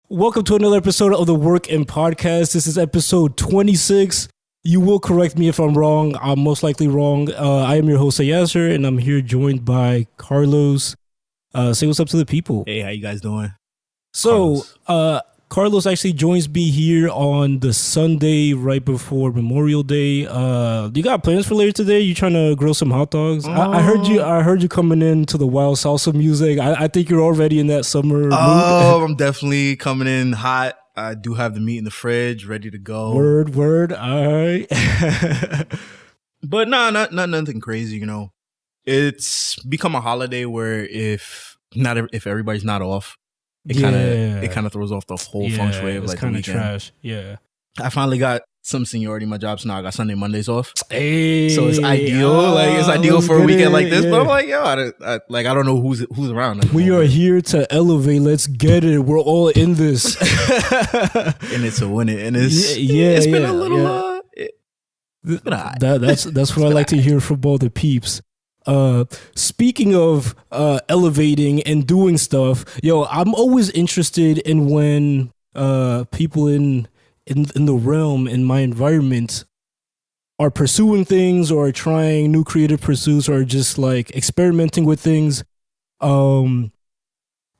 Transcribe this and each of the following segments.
Welcome to another episode of the Work and Podcast. This is episode 26. You will correct me if I'm wrong. I'm most likely wrong. I am your host, Yasser, and I'm here joined by Carlos. Say what's up to the people. Hey, how you guys doing? So, Carlos actually joins me here on the Sunday right before Memorial Day. You got plans for later today? You trying to grill some hot dogs? I heard you coming in to the wild salsa music. I think you're already in that summer mood. I'm definitely coming in hot. I do have the meat in the fridge, ready to go. Word. All right. But not nothing crazy, you know. It's become a holiday where if everybody's not off, it kind of throws off the whole feng shui of like the weekend. Trash. Yeah. I finally got some seniority in my job, so now I got Sunday, Mondays off. Hey, so it's ideal. It's ideal for a weekend like this. Yeah. But I'm like, yo, I don't know who's around. We are here to elevate. Let's get it. We're all in this. And it's a win it. And it's been a little that's what I like to hear from all the peeps. Speaking of elevating and doing stuff, I'm always interested in when people in the realm, in my environment, are pursuing things or trying new creative pursuits or just like experimenting with things. I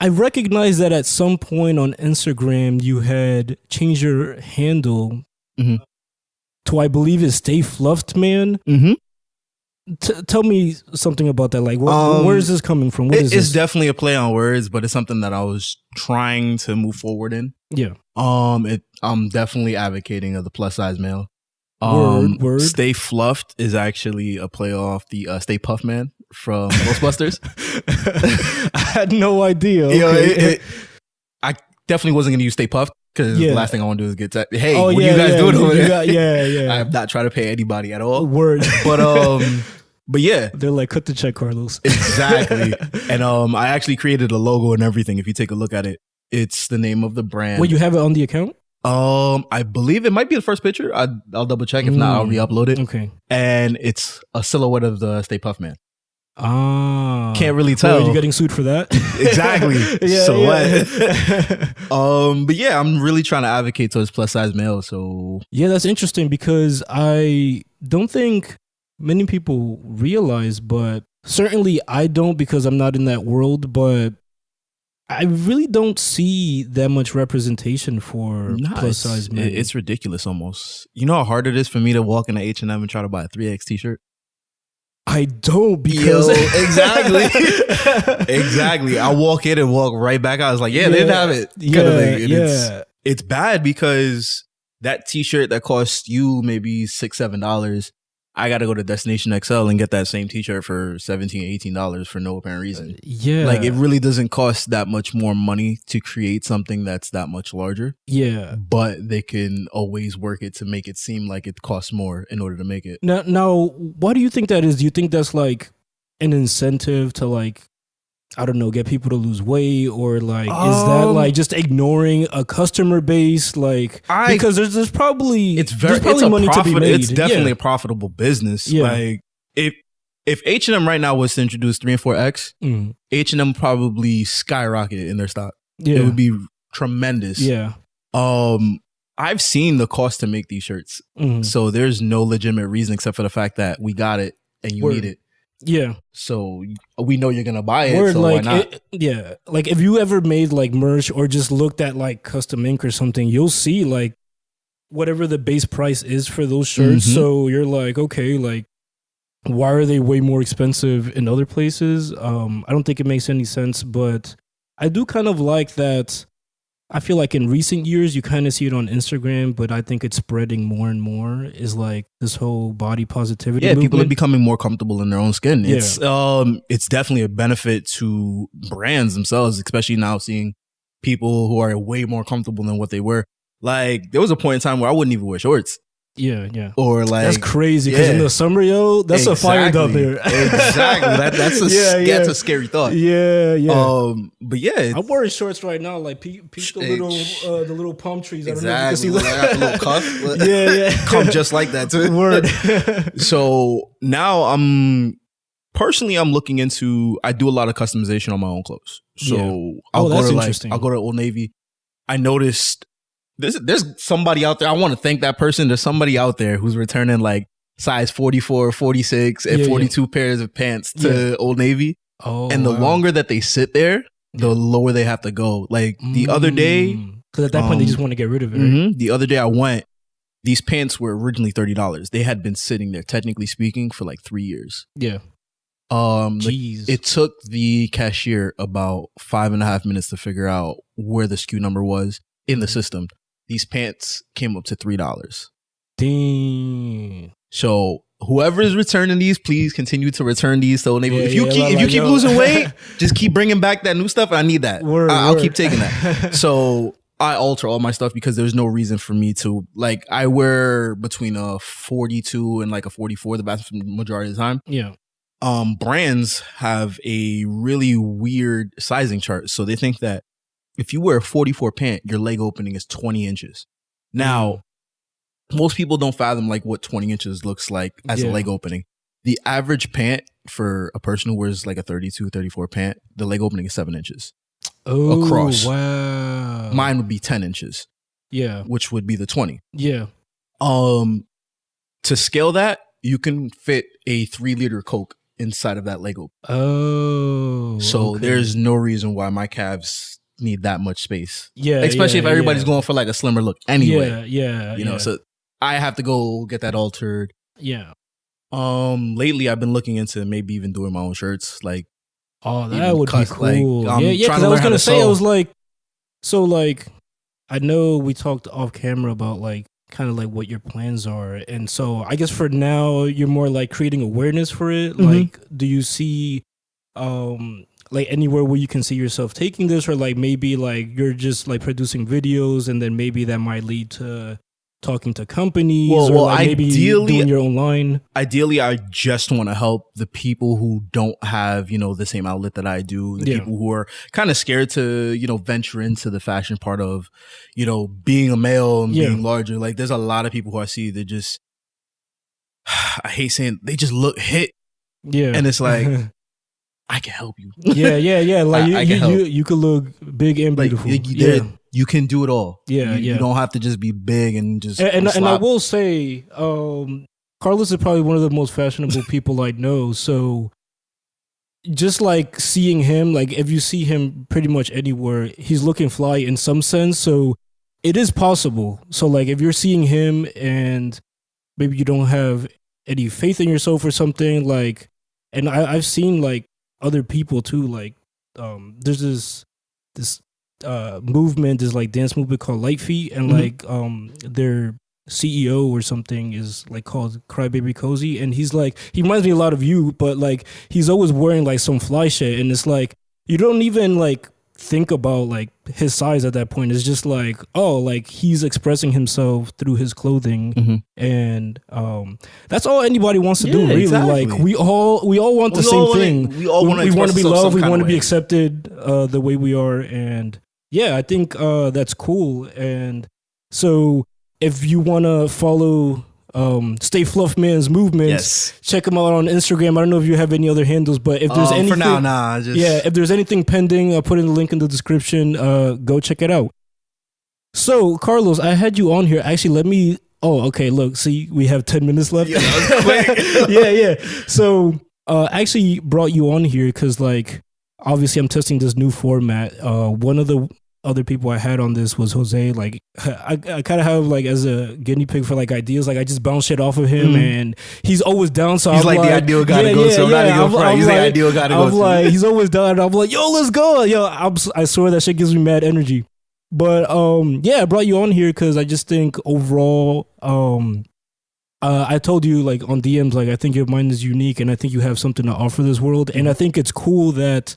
recognize that at some point on Instagram you had changed your handle to, I believe, is Stay Fluffed, man. Mm-hmm. Tell me something about that. Like, where is this coming from? It's definitely a play on words, but it's something that I was trying to move forward in. Yeah. I'm definitely advocating of the plus size male. Word. Stay Fluffed is actually a play off the Stay Puff Man from Ghostbusters. I had no idea. Okay. I definitely wasn't going to use Stay Puffed. Because the last thing I want to do is get what are you guys doing over there? I have not tried to pay anybody at all. Word. But yeah. They're like, cut the check, Carlos. Exactly. And I actually created a logo and everything. If you take a look at it, it's the name of the brand. Wait, you have it on the account? I believe it might be the first picture. I'll double check. If not, I'll re-upload it. Okay. And it's a silhouette of the Stay Puft Man. Can't really tell. Are you getting sued for that? Exactly. What? But yeah, I'm really trying to advocate towards plus size male. So yeah, that's interesting because I don't think many people realize, but certainly I don't because I'm not in that world. But I really don't see that much representation for plus size men. It's ridiculous almost. You know how hard it is for me to walk into H&M and try to buy a 3X t-shirt? I don't because exactly. I walk in and walk right back out. I was like, they didn't have it. It's bad because that t-shirt that costs you maybe $6-7, I got to go to Destination XL and get that same t-shirt for $17-18 for no apparent reason. Like it really doesn't cost that much more money to create something that's that much larger. Yeah. But they can always work it to make it seem like it costs more in order to make it. Now, why do you think that is? Do you think that's like an incentive to like, I don't know, get people to lose weight, or like is that like just ignoring a customer base? Like because there's probably money to be made. It's definitely a profitable business. Yeah. Like if H&M right now was to introduce 3 and 4X, H&M probably skyrocket in their stock. Yeah. It would be tremendous. Yeah. I've seen the cost to make these shirts, so there's no legitimate reason except for the fact that we got it and you need it. Yeah. So we know you're going to buy it, so why not? Like if you ever made like merch or just looked at like custom ink or something, you'll see like whatever the base price is for those shirts. So you're like, okay, like why are they way more expensive in other places? I don't think it makes any sense, but I do kind of like that. I feel like in recent years, you kind of see it on Instagram, but I think it's spreading more and more, is like this whole body positivity movement. People are becoming more comfortable in their own skin. Yeah. It's definitely a benefit to brands themselves, especially now seeing people who are way more comfortable than what they were. Like, there was a point in time where I wouldn't even wear shorts. Yeah. Or like, that's crazy because in the summer, that's a fire up there. Exactly. That's a scary thought. Yeah. But yeah, I'm wearing shorts right now. Like peep the little palm trees. Exactly. I don't know if you can see I got the little cuff. Yeah. Come just like that too. Word. So now I'm looking into. I do a lot of customization on my own clothes. So I'll go to Old Navy. I noticed there's somebody out there. I want to thank that person. There's somebody out there who's returning like size 44, 46, and 42 pairs of pants to Old Navy. Oh, and the longer that they sit there, the lower they have to go. Like the other day, because at that point they just want to get rid of it. Right? The other day I went. These pants were originally $30. They had been sitting there, technically speaking, for like 3 years. Yeah. Jeez. It took the cashier about 5.5 minutes to figure out where the SKU number was in the system. These pants came up to $3. Dang. So whoever is returning these, please continue to return these. So if you keep losing weight, just keep bringing back that new stuff. I need that. I'll keep taking that. So I alter all my stuff because there's no reason for me to, like, I wear between a 42 and like a 44 the vast majority of the time. Yeah. Brands have a really weird sizing chart. So they think that if you wear a 44 pant, your leg opening is 20 inches. Now, most people don't fathom like what 20 inches looks like as a leg opening. The average pant for a person who wears like a 32, 34 pant, the leg opening is 7 inches. Across. Wow. Mine would be 10 inches. Yeah. Which would be the 20. Yeah. To scale that, you can fit a 3-liter Coke inside of that leg opening. Oh. So there's no reason why my calves need that much space. Yeah. Especially if everybody's going for like a slimmer look anyway. Yeah. You know, so I have to go get that altered. Yeah. Lately I've been looking into maybe even doing my own shirts. Like, oh, that would be cool. Like, yeah, because I was gonna say, I was like, so like, I know we talked off camera about like kind of like what your plans are, and so I guess for now you're more like creating awareness for it. Like, do you see, like anywhere where you can see yourself taking this, or like maybe like you're just like producing videos, and then maybe that might lead to talking to companies, or like maybe doing your own line? Ideally, I just want to help the people who don't have, you know, the same outlet that I do. The people who are kind of scared to, you know, venture into the fashion part of, you know, being a male and being larger. Like, there's a lot of people who I see that just, I hate saying, they just look hit. Yeah. And it's like, I can help you. Yeah. Like you could look big and beautiful. You can do it all. You don't have to just be big and just. And I will say, Carlos is probably one of the most fashionable people I know. So, just like seeing him, like if you see him pretty much anywhere, he's looking fly in some sense. So, it is possible. So, like if you're seeing him and maybe you don't have any faith in yourself or something, like, and I've seen like other people too, like there's this movement, is like dance movement called Light Feet, and like their CEO or something is like called Crybaby Cozy, and he's like, he reminds me a lot of you, but like he's always wearing like some fly shit, and it's like you don't even like think about like his size at that point. It's just like, oh, like he's expressing himself through his clothing, and that's all anybody wants to do, really. Exactly. Like we all want the same thing. We all want to be loved. We want to be accepted the way we are, and yeah, I think that's cool. And so if you want to follow Stay Fluff Man's movements, check him out on Instagram. I don't know if you have any other handles, but if there's anything, for now, if there's anything pending, I'll put in the link in the description. Go check it out. So, Carlos, I had you on here. Actually, let me. Oh, okay. Look, see, we have 10 minutes left. Yeah, that was quick. yeah. So, I actually brought you on here because, like, obviously, I'm testing this new format. One of the other people I had on this was Jose. Like, I kind of have like as a guinea pig for like ideas. Like, I just bounce shit off of him, and he's always down. So he's I'm like the ideal guy to go to. I'm not even front. He's the ideal guy to go to. I'm like, he's always down. I'm like, yo, let's go. Yo, I swear that shit gives me mad energy. But I brought you on here because I just think overall, I told you like on DMs, like I think your mind is unique, and I think you have something to offer this world, and I think it's cool that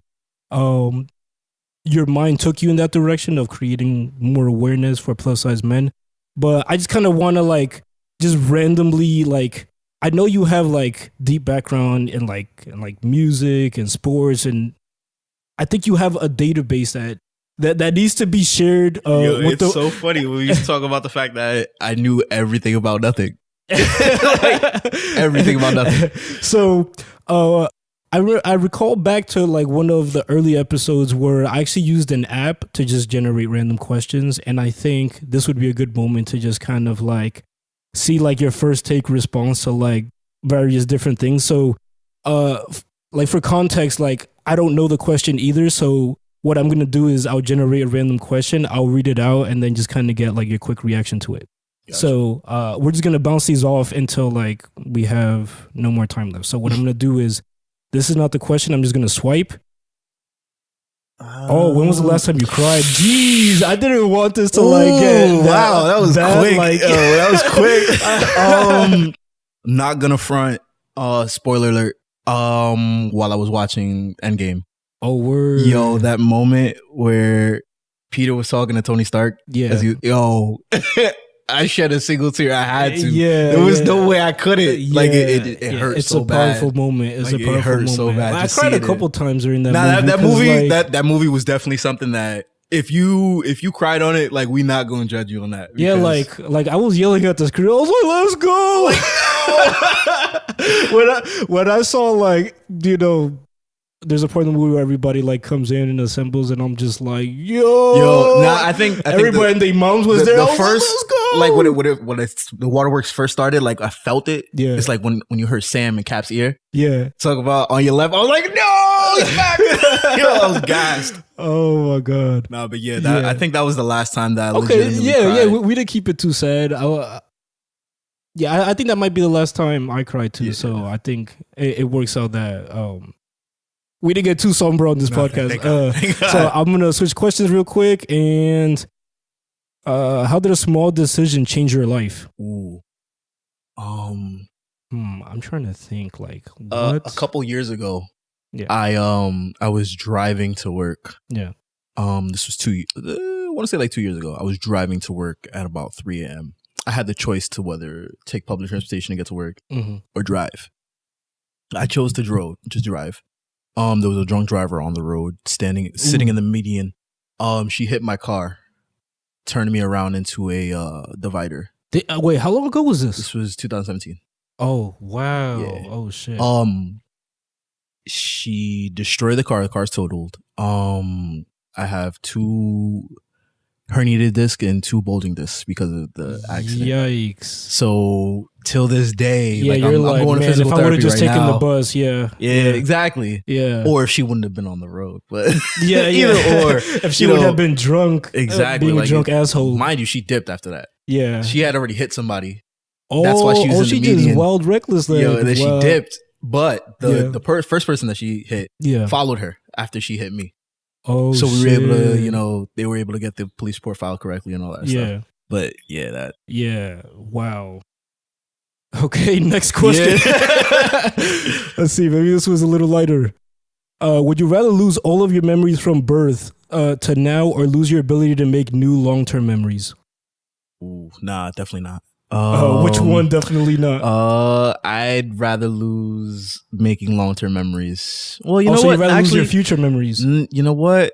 your mind took you in that direction of creating more awareness for plus size men. But I just kind of want to like just randomly, like, I know you have like deep background in like music and sports, and I think you have a database that needs to be shared. It's so funny when we used to talk about the fact that I knew everything about nothing. Like, everything about nothing. So I recall back to like one of the early episodes where I actually used an app to just generate random questions, and I think this would be a good moment to just kind of like see like your first take response to like various different things. So, like for context, like I don't know the question either, so what I'm gonna do is I'll generate a random question, I'll read it out, and then just kind of get like your quick reaction to it. Gotcha. So we're just gonna bounce these off until like we have no more time left. So what I'm gonna do is, this is not the question. I'm just gonna swipe. Oh, when was the last time you cried? Jeez, I didn't want this to like get wow, that was quick. Like, that was quick. Not gonna front. Spoiler alert. While I was watching Endgame. Oh, word. Yo, that moment where Peter was talking to Tony Stark. Yeah. I shed a single tear. I had to. Yeah. There was no way I couldn't. Like it hurt so bad. It's a powerful moment. It's like, a powerful moment. So bad. I cried a couple times during that movie. That movie, like, that movie was definitely something that if you cried on it, like we not going to judge you on that. Yeah, like I was yelling at the screen. I was like, let's go. When I saw like, you know, there's a point in the movie where everybody like comes in and assembles, and I'm just like, yo. Nah, I think everybody and their moms was there. The first, like when the waterworks first started, like I felt it. Yeah, it's like when you heard Sam in Cap's ear. Yeah, talk about on your left. I was like, no, he's back. I was gassed. Oh my god. Nah, but yeah, I think that was the last time that. I cried. We didn't keep it too sad. I think that might be the last time I cried too. Yeah. So I think it works out that. We didn't get too somber on this podcast. So I'm going to switch questions real quick. And how did a small decision change your life? Ooh. I'm trying to think like what? A couple years ago, yeah. I was driving to work. Yeah. This was I want to say like 2 years ago. I was driving to work at about 3 a.m. I had the choice to whether take public transportation to get to work or drive. I chose to drive. There was a drunk driver on the road, sitting in the median. She hit my car, turned me around into a divider. Wait, how long ago was this? This was 2017. Oh wow! Yeah. Oh shit! She destroyed the car. The car's totaled. I have 2 herniated disc and 2 bulging discs because of the accident. Yikes! So till this day, yeah, like, you're I'm going to physical if I would have just right taken now, the bus, yeah, exactly, yeah. Or if she wouldn't have been on the road, but either or, if she would have been drunk, exactly, being a drunk asshole. Mind you, she dipped after that. Yeah, she had already hit somebody. That's why she was in the median. Just wild reckless. Then she dipped, but the first person that she hit, followed her after she hit me. Oh, so we were able to, they were able to get the police report filed correctly and all that stuff. But wow. Okay, next question. Let's see, maybe this was a little lighter. Would you rather lose all of your memories from birth to now, or lose your ability to make new long-term memories? Ooh, nah, definitely not. Which one? Definitely not. I'd rather lose making long-term memories. Well, you know what? You'd rather lose your future memories. You know what?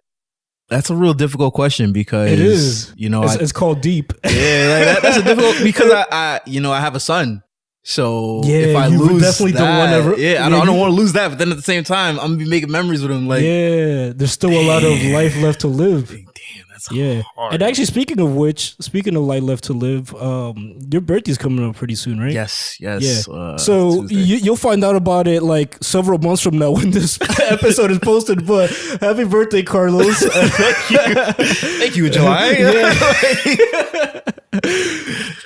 That's a real difficult question because it is. It's called deep. Yeah, like that's a difficult because I have a son. So if I lose definitely that, don't want to. I don't want to lose that. But then at the same time, I'm gonna be making memories with him. Like, there's still a lot of life left to live. Damn, that's hard. And actually, speaking of life left to live, your birthday's coming up pretty soon, right? Yes. Yeah. So you'll find out about it like several months from now when this episode is posted. But happy birthday, Carlos! Thank you, July.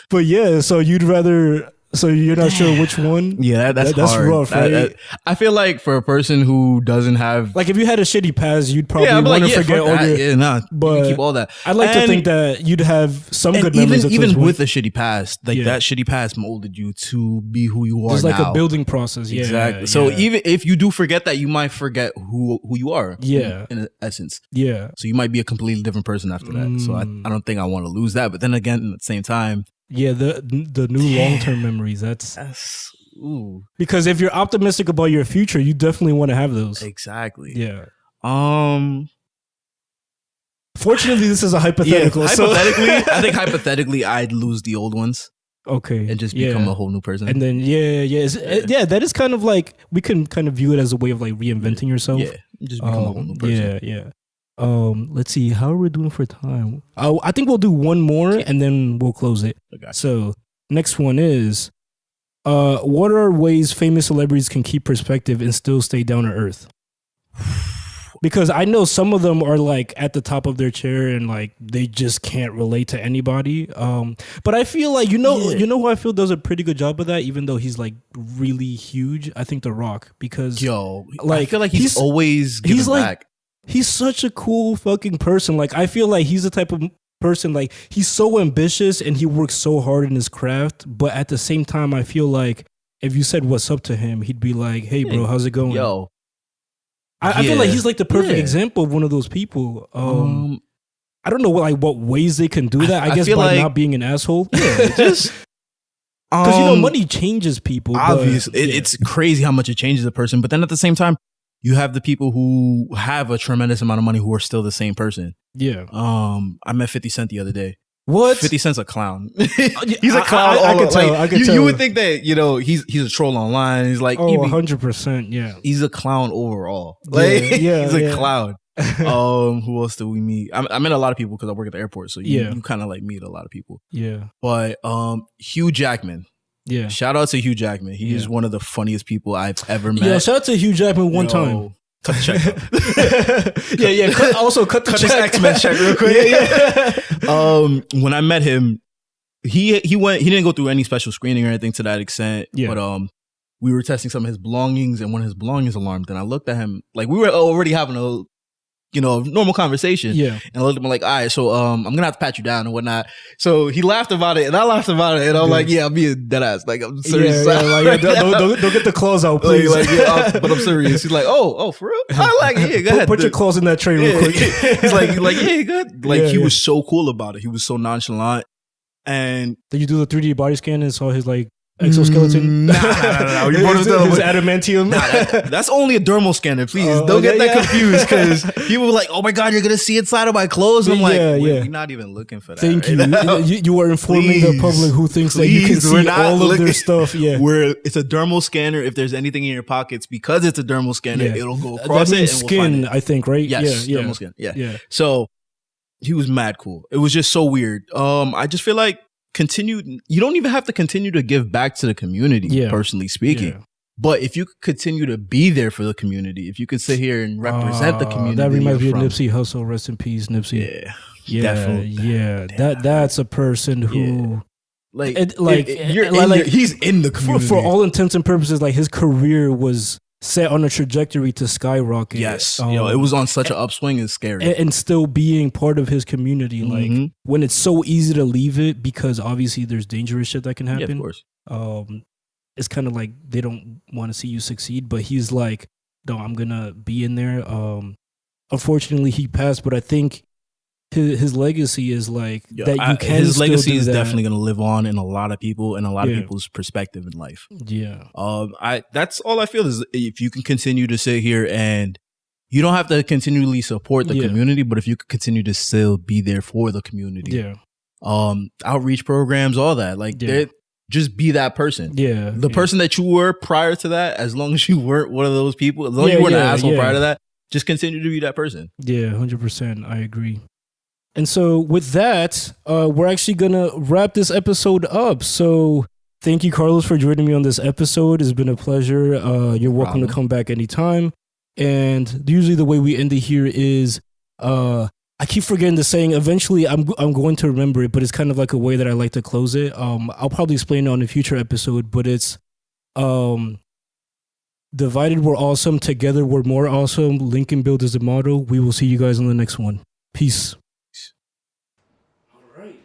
But so you'd rather. So you're not sure which one? Yeah, that's hard. Rough, right? I feel like for a person who doesn't have... Like if you had a shitty past, you'd probably want to forget all your... but you keep all that. I'd like to think that you'd have some good memories. Even with a shitty past, like that shitty past molded you to be who you are now. It's like a building process. Yeah, exactly. So even if you do forget that, you might forget who you are. Yeah. In essence. Yeah. So you might be a completely different person after that. So I don't think I want to lose that. But then again, at the same time... Yeah, the new long-term memories. That's ooh. Because if you're optimistic about your future, you definitely want to have those. Exactly. Yeah. Fortunately, this is a hypothetical. Hypothetically, I think hypothetically, I'd lose the old ones. Okay. And just become a whole new person. And then that is kind of like, we can kind of view it as a way of like reinventing yourself. Yeah. Just become a whole new person. Yeah. Let's see, how are we doing for time? I think we'll do one more and then we'll close it. So next one is, what are ways famous celebrities can keep perspective and still stay down to earth? Because I know some of them are like at the top of their chair and like they just can't relate to anybody. But I feel like, you know who I feel does a pretty good job of that, even though he's like really huge. I think The Rock, because I feel like he's always giving back. He's such a cool fucking person. Like, I feel like he's the type of person, like, he's so ambitious and he works so hard in his craft. But at the same time, I feel like if you said what's up to him, he'd be like, hey, bro, how's it going? I feel like he's like the perfect example of one of those people. I don't know what ways they can do that. I guess by not being an asshole. Yeah, just because money changes people. Obviously, it's crazy how much it changes a person. But then at the same time, you have the people who have a tremendous amount of money who are still the same person. Yeah. I met 50 Cent the other day. What? 50 Cent's a clown. He's a clown. I could tell. I could tell. You would think that, he's a troll online. He's like, 100%. Yeah. He's a clown overall. Like, he's a clown. Who else do we meet? I met a lot of people because I work at the airport. So you kind of like meet a lot of people. Yeah. But Hugh Jackman. Yeah. Shout out to Hugh Jackman. He is one of the funniest people I've ever met. Yeah, shout out to Hugh Jackman one time. Cut the check. Cut the check. X-Men check real quick. When I met him, he didn't go through any special screening or anything to that extent. Yeah. But we were testing some of his belongings, and one of his belongings alarmed. And I looked at him, like, we were already having a normal conversation. Yeah. And I looked at him like, all right, so I'm gonna have to pat you down and whatnot. So he laughed about it and I laughed about it, and I'm like, yeah, I'm being dead ass. Like, I'm serious. Don't get the claws out, please. But I'm serious. He's like, oh, for real? I like, yeah, go ahead. Put your claws in that tray real quick. He's like, yeah, good. Like, he was so cool about it. He was so nonchalant. And did you do the 3D body scan and saw his like exoskeleton? No. You brought his adamantium. That's only a dermal scanner. Please don't get that confused, because people were like, "Oh my god, you're gonna see inside of my clothes." And I'm like, we're not even looking for that. Thank you. You are informing the public who thinks that you can see all of their stuff. Yeah, where it's a dermal scanner. If there's anything in your pockets, because it's a dermal scanner, it'll go across it. And skin, I think, right? Yes, dermal skin. Yeah. So he was mad cool. It was just so weird. I just feel like you don't even have to continue to give back to the community, personally speaking. But if you could continue to be there for the community, if you could sit here and represent the community. That reminds me of Nipsey Hussle. Rest in peace, Nipsey. Definitely. That's a person who he's in the community. For all intents and purposes, like, his career was set on a trajectory to skyrocket. Yes. It was on such an upswing. It's scary. And still being part of his community. Like, when it's so easy to leave it because obviously there's dangerous shit that can happen. Yeah, of course. It's kind of like they don't want to see you succeed, but he's like, no, I'm going to be in there. Unfortunately, he passed, but I think his legacy is like that you can. His legacy is definitely going to live on in a lot of people and a lot of people's perspective in life. Yeah. That's all I feel is, if you can continue to sit here, and you don't have to continually support the community, but if you could continue to still be there for the community. Yeah. Outreach programs, all that. Like, just be that person. Yeah. The person that you were prior to that, as long as you weren't one of those people, as long as you weren't an asshole prior to that, just continue to be that person. Yeah, 100%. I agree. And so with that, we're actually going to wrap this episode up. So thank you, Carlos, for joining me on this episode. It's been a pleasure. You're welcome to come back anytime. And usually the way we end it here is, I keep forgetting the saying. Eventually, I'm going to remember it, but it's kind of like a way that I like to close it. I'll probably explain it on a future episode, but it's divided we're awesome, together we're more awesome. Link and build is the motto. We will see you guys on the next one. Peace. All right.